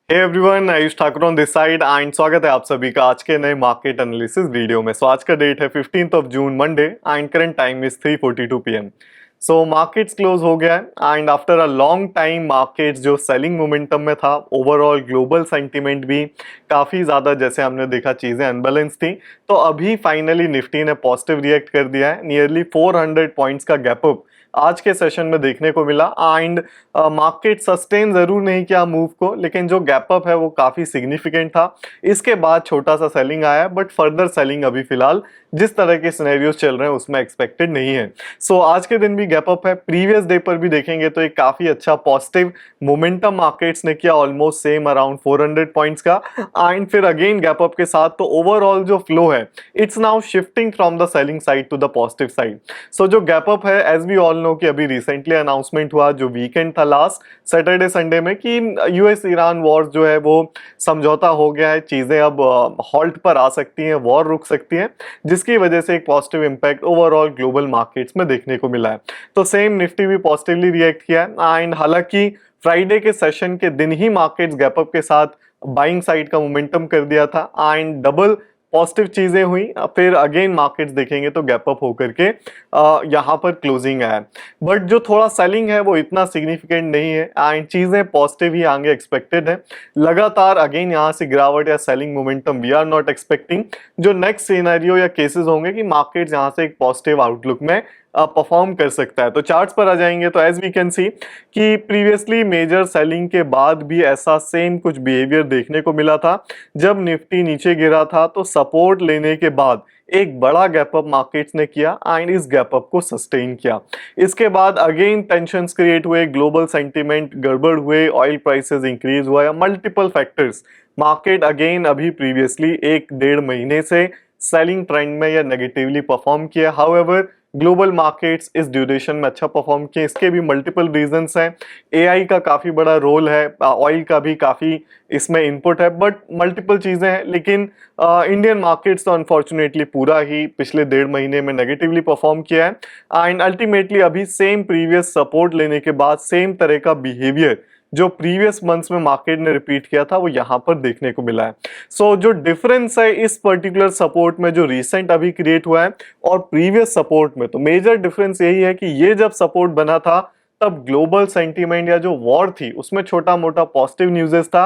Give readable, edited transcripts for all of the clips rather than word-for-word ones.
Hey everyone, Ayush Thakur on this side and स्वागत है आप सभी का आज के नए मार्केट एनालिसिस वीडियो में। आज का डेट है 15th of June Monday and current time is 3:42 PM. Markets close हो गया है and after a long time markets जो सेलिंग मोमेंटम में था, ओवरऑल ग्लोबल सेंटीमेंट भी काफ़ी ज़्यादा, जैसे हमने देखा, चीज़ें अनबैलेंस थी। तो अभी फाइनली निफ्टी ने पॉजिटिव रिएक्ट कर दिया है। नियरली 400 पॉइंट्स का गैप अप आज के सेशन में देखने को मिला एंड मार्केट सस्टेन जरूर नहीं किया मूव को, लेकिन जो गैप अप है वो काफी सिग्निफिकेंट था। इसके बाद छोटा सा सेलिंग आया, बट फर्दर सेलिंग अभी फिलहाल जिस तरह के सिनेरियोज चल रहे हैं उसमें एक्सपेक्टेड नहीं है। आज के दिन भी गैप अप है। प्रीवियस डे पर भी देखेंगे तो एक काफी अच्छा पॉजिटिव मोमेंटम मार्केट्स ने किया, ऑलमोस्ट सेम अराउंड 400 पॉइंट्स का। एंड फिर अगेन गैप अप के साथ तो ओवरऑल जो फ्लो है it's now shifting from the selling side to the positive side. जो गैप अप है, एज वी ऑल नो कि अभी रिसेंटली अनाउंसमेंट हुआ जो वीकेंड था लास्ट सैटरडे संडे में कि यूएस ईरान वॉर जो है वो समझौता हो गया है, चीजें अब हॉल्ट पर आ सकती हैं, वॉर रुक सकती है, जिसकी वजह से एक positive impact overall global markets में देखने को मिला है। तो सेम निफ्टी भी पॉजिटिवली रिएक्ट किया है एंड हालांकि फ्राइडे के सेशन के दिन ही मार्केट्स गैप अप के साथ बाइंग साइड का मोमेंटम कर दिया था एंड डबल पॉजिटिव चीजें हुई। फिर अगेन मार्केट्स देखेंगे तो गैप अप होकर के यहाँ पर क्लोजिंग आया, बट जो थोड़ा सेलिंग है वो इतना सिग्निफिकेंट नहीं है एंड चीजें पॉजिटिव ही आगे एक्सपेक्टेड है। लगातार अगेन यहाँ से गिरावट या selling momentum we are not expecting. जो नेक्स्ट सिनेरियो या केसेस होंगे कि मार्केट्स यहाँ से एक पॉजिटिव आउटलुक में परफॉर्म कर सकता है। तो चार्ट्स पर आ जाएंगे तो एज वी कैन सी कि प्रीवियसली मेजर सेलिंग के बाद भी ऐसा सेम कुछ बिहेवियर देखने को मिला था। जब निफ्टी नीचे गिरा था तो सपोर्ट लेने के बाद एक बड़ा गैप अप मार्केट्स ने किया एंड इस गैप अप को सस्टेन किया। इसके बाद अगेन टेंशंस क्रिएट हुए, ग्लोबल सेंटीमेंट गड़बड़ हुए, ऑयल प्राइसेस इंक्रीज हुआ या मल्टीपल फैक्टर्स, मार्केट अगेन अभी प्रीवियसली 1-1.5 महीने से सेलिंग ट्रेंड में या नेगेटिवली परफॉर्म किया। हाउएवर ग्लोबल मार्केट्स इस ड्यूरेशन में अच्छा परफॉर्म किए। इसके भी मल्टीपल रीजंस हैं। एआई का काफी बड़ा रोल है, ऑयल का भी काफी इसमें इनपुट है, बट मल्टीपल चीजें हैं। लेकिन इंडियन मार्केट्स तो अनफॉर्चुनेटली पूरा ही पिछले 1.5 महीने में नेगेटिवली परफॉर्म किया है एंड अल्टीमेटली अभी सेम प्रीवियस सपोर्ट लेने के बाद सेम तरह का बिहेवियर जो प्रीवियस मंथ्स में मार्केट ने रिपीट किया था वो यहां पर देखने को मिला है। जो डिफरेंस है इस पर्टिकुलर सपोर्ट में जो रिसेंट अभी क्रिएट हुआ है और प्रीवियस सपोर्ट में, तो मेजर डिफरेंस यही है कि ये जब सपोर्ट बना था तब ग्लोबल सेंटीमेंट या जो वॉर थी उसमें छोटा मोटा पॉजिटिव न्यूज़ेस था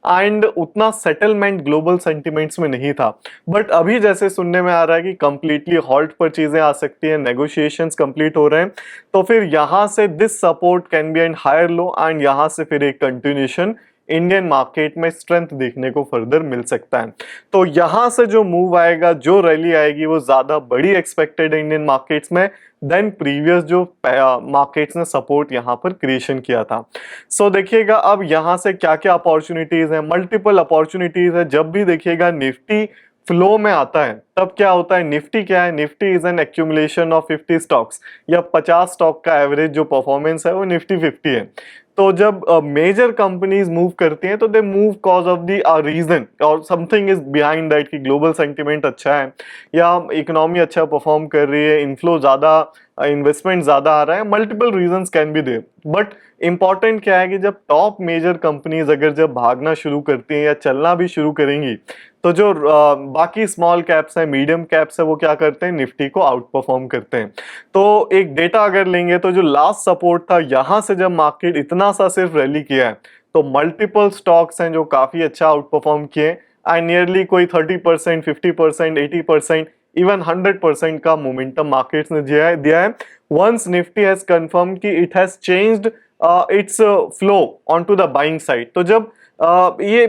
एंड उतना सेटलमेंट ग्लोबल सेंटीमेंट्स में नहीं था। बट अभी जैसे सुनने में आ रहा है कि कंप्लीटली हॉल्ट पर चीजें आ सकती हैं, नेगोशिएशंस कंप्लीट हो रहे हैं, तो फिर यहां से this support can be and higher low and यहां से फिर एक कंटिन्यूएशन इंडियन मार्केट में स्ट्रेंथ देखने को फर्दर मिल सकता है। तो यहां से जो मूव आएगा, जो रैली आएगी, वो ज्यादा बड़ी एक्सपेक्टेड है इंडियन मार्केट्स में देन प्रीवियस जो मार्केट्स ने सपोर्ट यहां पर क्रिएशन किया था। देखिएगा अब यहां से क्या क्या अपॉर्चुनिटीज है, मल्टीपल अपॉर्चुनिटीज है। जब भी देखिएगा निफ्टी फ्लो में आता है तब क्या होता है, निफ्टी क्या है, Nifty is an accumulation of 50 stocks या 50 स्टॉक का एवरेज जो परफॉर्मेंस है वो निफ्टी 50 है। तो जब मेजर कंपनीज मूव करती हैं तो they move cause of the reason और समथिंग इज बिहाइंड दैट कि ग्लोबल सेंटीमेंट अच्छा है या इकोनॉमी अच्छा परफॉर्म कर रही है, इनफ्लो ज्यादा, इन्वेस्टमेंट ज्यादा आ रहा है, multiple reasons can be there. But important क्या है कि जब टॉप मेजर कंपनीज अगर जब भागना शुरू करती हैं या चलना भी शुरू करेंगी तो जो बाकी स्मॉल कैप्स हैं, मीडियम कैप्स है, वो क्या करते हैं, निफ्टी को आउट परफॉर्म करते हैं। तो एक डेटा अगर लेंगे तो जो लास्ट सपोर्ट था यहां से जब मार्केट इतना सा सिर्फ रैली किया है तो मल्टीपल स्टॉक्स हैं जो काफी अच्छा आउट परफॉर्म किए एंड नियरली कोई 30%, 50%, 80%, इवन 100% का मोमेंटम मार्केट्स ने दिया है। वंस निफ्टी हैज कंफर्म कि it has changed its flow on to the buying side. तो जब ये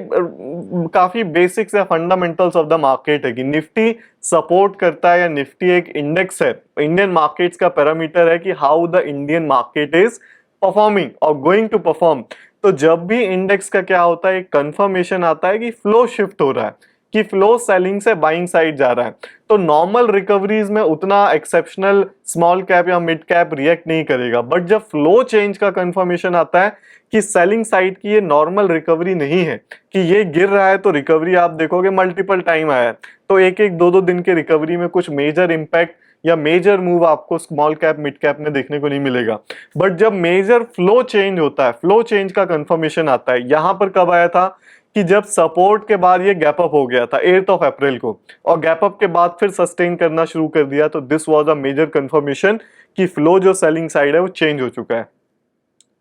काफी बेसिक्स या फंडामेंटल्स ऑफ द मार्केट है कि निफ्टी सपोर्ट करता है या निफ्टी एक इंडेक्स है, इंडियन मार्केट्स का पैरामीटर है कि how the Indian market is performing और गोइंग टू परफॉर्म। तो जब भी इंडेक्स का क्या होता है, एक कंफर्मेशन आता है कि फ्लो शिफ्ट हो रहा है, कि फ्लो सेलिंग से बाइंग साइड जा रहा है। तो नॉर्मल रिकवरीज में उतना एक्सेप्शनल स्मॉल कैप या मिड कैप रिएक्ट नहीं करेगा, बट जब फ्लो चेंज का कंफर्मेशन आता है कि सेलिंग साइड की ये नॉर्मल रिकवरी नहीं है, कि ये गिर रहा है तो रिकवरी आप देखोगे मल्टीपल टाइम आया है, तो एक एक दो दो दिन के रिकवरी में कुछ मेजर इंपैक्ट या मेजर मूव आपको स्मॉल कैप मिड कैप में देखने को नहीं मिलेगा। बट जब मेजर फ्लो चेंज होता है, फ्लो चेंज का कंफर्मेशन आता है, यहां पर कब आया था कि जब सपोर्ट के बाद ये गैप अप हो गया था 8 ऑफ अप्रैल को, और गैप अप के बाद फिर सस्टेन करना शुरू कर दिया, तो this was a major confirmation कि फ्लो जो सेलिंग साइड है वो चेंज हो चुका है,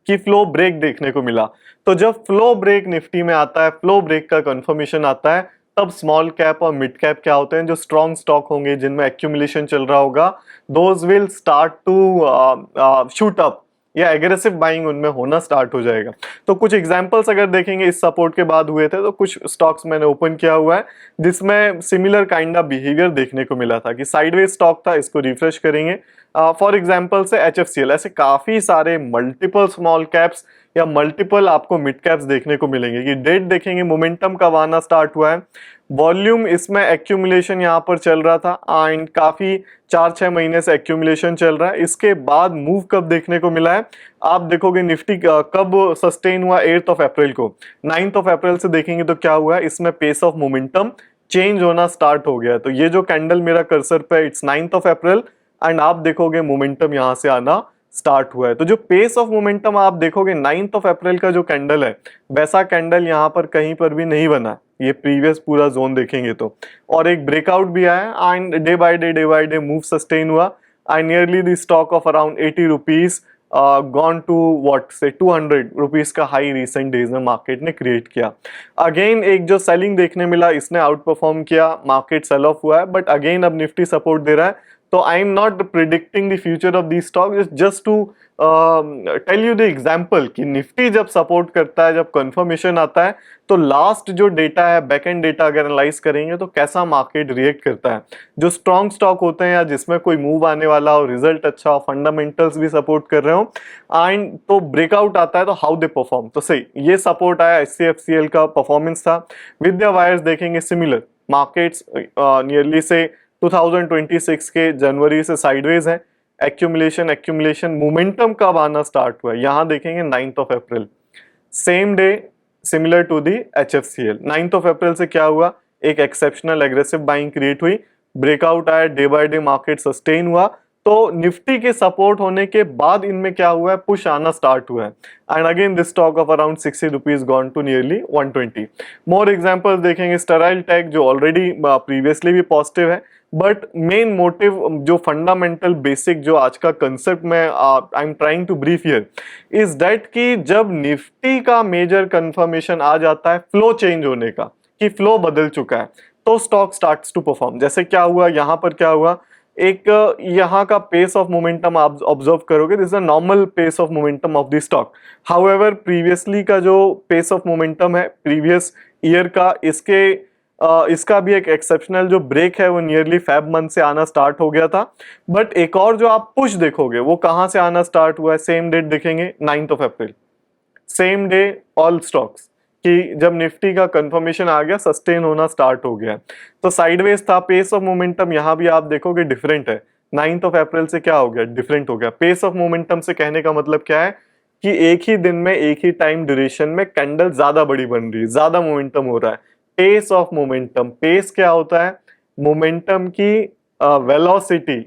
कि फ्लो ब्रेक देखने को मिला। तो जब फ्लो ब्रेक निफ्टी में आता है, फ्लो ब्रेक का कंफर्मेशन आता है, तब स्मॉल कैप और मिड कैप क्या होते हैं, जो स्ट्रॉन्ग स्टॉक होंगे जिनमें एक्यूमुलेशन चल रहा होगा, those will start to shoot up, या एग्रेसिव बाइंग उनमें होना स्टार्ट हो जाएगा। तो कुछ एग्जांपल्स अगर देखेंगे इस सपोर्ट के बाद हुए थे, तो कुछ स्टॉक्स मैंने ओपन किया हुआ है जिसमें सिमिलर काइंड ऑफ बिहेवियर देखने को मिला था, कि साइडवेज स्टॉक था, इसको रिफ्रेश करेंगे। फॉर एग्जांपल से HFCL, ऐसे काफी सारे मल्टीपल स्मॉल कैप्स या मल्टीपल आपको मिड कैप्स देखने को मिलेंगे, कि डेट देखेंगे मोमेंटम कब आना स्टार्ट हुआ है, वॉल्यूम इसमें एक्यूमुलेशन यहाँ पर चल रहा था एंड काफी 4-6 महीने से एक्यूमुलेशन चल रहा है, इसके बाद मूव कब देखने को मिला है। आप देखोगे निफ्टी कब सस्टेन हुआ, 8 ऑफ अप्रैल को, 9 ऑफ अप्रैल से देखेंगे तो क्या हुआ है, इसमें पेस ऑफ मोमेंटम चेंज होना स्टार्ट हो गया है। तो ये जो कैंडल मेरा कर्सर पे, इट्स 9 ऑफ अप्रैल, एंड आप देखोगे मोमेंटम यहां से आना स्टार्ट हुआ है। तो जो पेस ऑफ मोमेंटम आप देखोगे 9 ऑफ अप्रैल का जो कैंडल है, वैसा कैंडल यहां पर कहीं पर भी नहीं बना, ये प्रीवियस पूरा जोन देखेंगे तो, और एक ब्रेकआउट भी आया and day by day move sustain हुआ and nearly the stock of around 80 rupees gone to what say 200 rupees का हाई रिसेंट डेज में मार्केट ने क्रिएट किया। अगेन एक जो सेलिंग देखने मिला, इसने आउट परफॉर्म किया, मार्केट सेल ऑफ हुआ है, बट अगेन अब निफ्टी सपोर्ट दे रहा है। तो I am not predicting the future of the stock, just to tell you the example कि निफ्टी जब सपोर्ट करता है, जब कंफर्मेशन आता है, तो लास्ट जो डेटा है, बैक एंड डेटा अगर एनालाइज करेंगे तो कैसा मार्केट रिएक्ट करता है। जो स्ट्रॉन्ग स्टॉक होते हैं या जिसमें कोई मूव आने वाला हो, रिजल्ट अच्छा हो, फंडामेंटल्स भी सपोर्ट कर रहे हो एंड तो ब्रेकआउट आता है, तो हाउ दे परफॉर्म। तो सही ये सपोर्ट आया, HCFCL का परफॉर्मेंस था। विद्या वायर्स देखेंगे सिमिलर, मार्केट्स नियरली से 2026 के जनवरी से साइडवेज है, एक्यूमुलेशन मोमेंटम कब आना स्टार्ट हुआ है, यहां देखेंगे 9 of April, same day similar to the HFCL। 9 of April से क्या हुआ, एक एक्सेप्शनल एग्रेसिव बाइंग क्रिएट हुई, ब्रेकआउट आया, day by day market sustain हुआ। तो निफ्टी के सपोर्ट होने के बाद इनमें क्या हुआ है, पुश आना स्टार्ट हुआ है and again this stock of around 60 rupees gone to nearly 120। More examples देखेंगे, स्टेराइल टेक जो ऑलरेडी प्रीवियसली भी पॉजिटिव है, बट मेन मोटिव जो फंडामेंटल बेसिक जो आज का कंसेप्ट में I am trying to brief here is that कि जब निफ्टी का मेजर कंफर्मेशन आ जाता है फ्लो चेंज होने का, कि फ्लो बदल चुका है, तो स्टॉक स्टार्ट्स टू परफॉर्म। जैसे क्या हुआ यहाँ पर, क्या हुआ, एक यहाँ का पेस ऑफ मोमेंटम आप ऑब्जर्व करोगे, this is a normal pace of momentum of the stock. However previously का जो पेस ऑफ मोमेंटम है प्रीवियस ईयर का, इसका भी एक एक्सेप्शनल जो ब्रेक है वो नियरली फेब मंथ से आना स्टार्ट हो गया था। बट एक और जो आप पुश देखोगे वो कहां से आना स्टार्ट हुआ है, सेम डेट देखेंगे 9 of April, same day all stocks, कि जब निफ्टी का कंफर्मेशन आ गया, सस्टेन होना स्टार्ट हो गया। तो साइडवेज था, पेस ऑफ मोमेंटम यहां भी आप देखोगे डिफरेंट है, 9 ऑफ अप्रैल से क्या हो गया, डिफरेंट हो गया। पेस ऑफ मोमेंटम से कहने का मतलब क्या है कि एक ही दिन में एक ही टाइम ड्यूरेशन में कैंडल ज्यादा बड़ी बन रही है, ज्यादा मोमेंटम हो रहा है। पेस ऑफ मोमेंटम, पेस क्या होता है, मोमेंटम की वेलोसिटी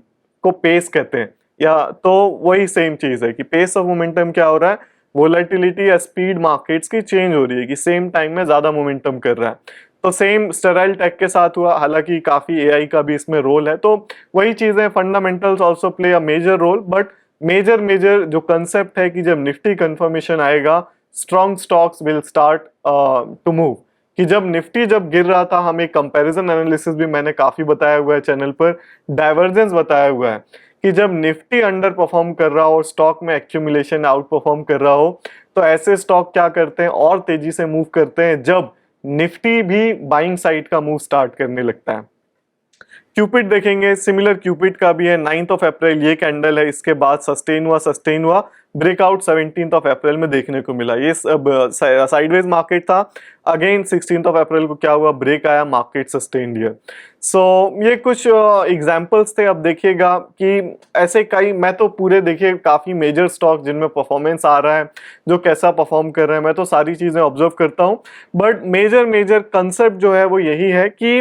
को पेस कहते हैं, या तो वही सेम चीज है कि पेस ऑफ मोमेंटम क्या हो रहा है, वोलेटिलिटी या स्पीड मार्केट्स की चेंज हो रही है, कि सेम टाइम में ज्यादा मोमेंटम कर रहा है। तो सेम स्टेराइल टेक के साथ हुआ, हालांकि काफी एआई का भी इसमें रोल है। तो वही चीजें, fundamentals also play a major role, but major जो कंसेप्ट है कि जब निफ्टी कंफर्मेशन आएगा, strong stocks will start to move. कि जब निफ्टी जब गिर रहा था, हमें कंपैरिजन एनालिसिस भी मैंने काफी बताया हुआ है चैनल पर, डाइवर्जेंस बताया हुआ है कि जब निफ्टी अंडर परफॉर्म कर रहा हो और स्टॉक में एक्यूमुलेशन आउट परफॉर्म कर रहा हो, तो ऐसे स्टॉक क्या करते हैं, और तेजी से मूव करते हैं जब निफ्टी भी बाइंग साइड का मूव स्टार्ट करने लगता है। क्यूपिड देखेंगे, सिमिलर क्यूपिड का भी है, 9 ऑफ अप्रैल ये कैंडल है, इसके बाद सस्टेन हुआ, ब्रेकआउट 17 ऑफ अप्रैल में देखने को मिला। ये साइडवेज मार्केट था, अगेन 16 ऑफ अप्रैल को क्या हुआ, ब्रेक आया, मार्केट सस्टेन्ड हियर। सो ये कुछ एग्जांपल्स थे। अब देखिएगा कि ऐसे कई, मैं तो पूरे देखिए काफी मेजर स्टॉक जिनमें परफॉर्मेंस आ रहा है, जो कैसा परफॉर्म कर रहे हैं, मैं तो सारी चीजें ऑब्जर्व करता हूँ, बट मेजर कंसेप्ट जो है वो यही है कि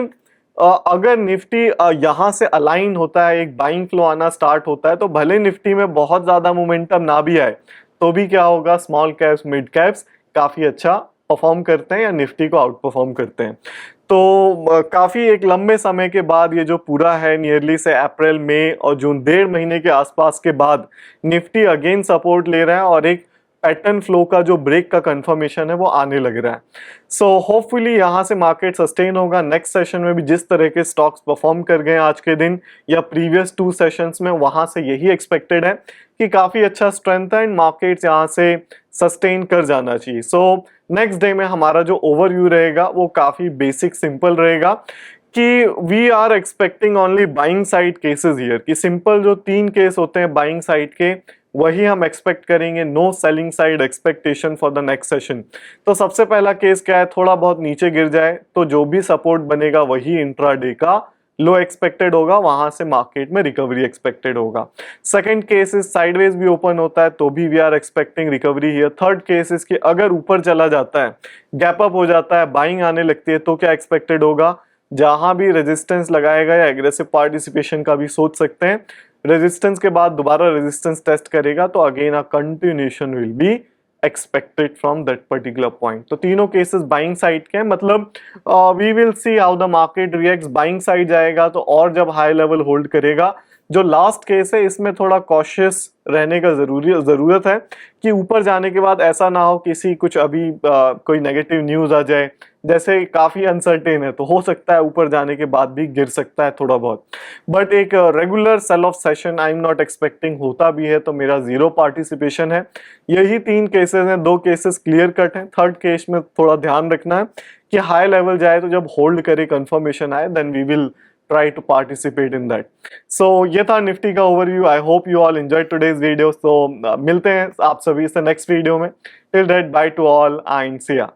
अगर निफ्टी यहां से अलाइन होता है, एक बाइंग फ्लो आना स्टार्ट होता है, तो भले निफ्टी में बहुत ज्यादा मोमेंटम ना भी आए, तो भी क्या होगा, स्मॉल कैप्स मिड कैप्स काफी अच्छा परफॉर्म करते हैं या निफ्टी को आउट परफॉर्म करते हैं। तो काफ़ी एक लंबे समय के बाद ये जो पूरा है नियरली से अप्रैल मई और जून 1.5 महीने के आसपास के बाद निफ्टी अगेन सपोर्ट ले रहा है और एक पैटर्न फ्लो का जो ब्रेक का कंफर्मेशन है वो आने लग रहा है। सो होपफुली यहाँ से मार्केट सस्टेन होगा। नेक्स्ट सेशन में भी जिस तरह के स्टॉक्स परफॉर्म कर गए आज के दिन या प्रीवियस 2 सेशंस में, वहां से यही एक्सपेक्टेड है कि काफी अच्छा स्ट्रेंथ है एंड मार्केट्स यहाँ से सस्टेन कर जाना चाहिए। सो नेक्स्ट डे में हमारा जो ओवरव्यू रहेगा वो काफी बेसिक सिंपल रहेगा कि we are expecting only buying side cases here, कि सिंपल जो 3 केस होते हैं बाइंग साइड के वही हम एक्सपेक्ट करेंगे। No selling side expectation for the next session. तो सबसे पहला केस क्या है, थोड़ा बहुत नीचे गिर जाए तो जो भी सपोर्ट बनेगा वही इंट्राडे का लो एक्सपेक्टेड होगा, वहां से मार्केट में रिकवरी एक्सपेक्टेड होगा। सेकंड केस इज साइडवेज भी ओपन होता है तो भी we are expecting recovery here. Third case is कि अगर ऊपर चला जाता है, गैप अप हो जाता है, बाइंग आने लगती है तो क्या एक्सपेक्टेड होगा, जहां भी रेजिस्टेंस लगाएगा या एग्रेसिव पार्टिसिपेशन का भी सोच सकते हैं। रेजिस्टेंस के बाद दोबारा रेजिस्टेंस टेस्ट करेगा तो again a continuation will be expected from that particular point. तो तीनों केसेस बाइंग साइड के हैं, मतलब we will see how the market reacts. Buying side जाएगा तो और जब हाई लेवल होल्ड करेगा। जो लास्ट केस है इसमें थोड़ा कॉशियस रहने का जरूरत है कि ऊपर जाने के बाद ऐसा ना हो किसी कुछ अभी कोई नेगेटिव न्यूज आ जाए, जैसे काफी अनसर्टेन है तो हो सकता है ऊपर जाने के बाद भी गिर सकता है थोड़ा बहुत। बट एक regular sell off session I am not expecting, होता भी है तो मेरा 0 पार्टिसिपेशन है। यही 3 केसेस हैं, 2 केसेस क्लियर कट हैं। थर्ड केस में थोड़ा ध्यान रखना है कि हाई लेवल जाए तो जब होल्ड करे कंफर्मेशन आए then we will try to participate in that. So ये था निफ्टी का overview. I hope you all enjoy today's video. तो मिलते हैं आप सभी से नेक्स्ट वीडियो में। Till that bye to all and see या।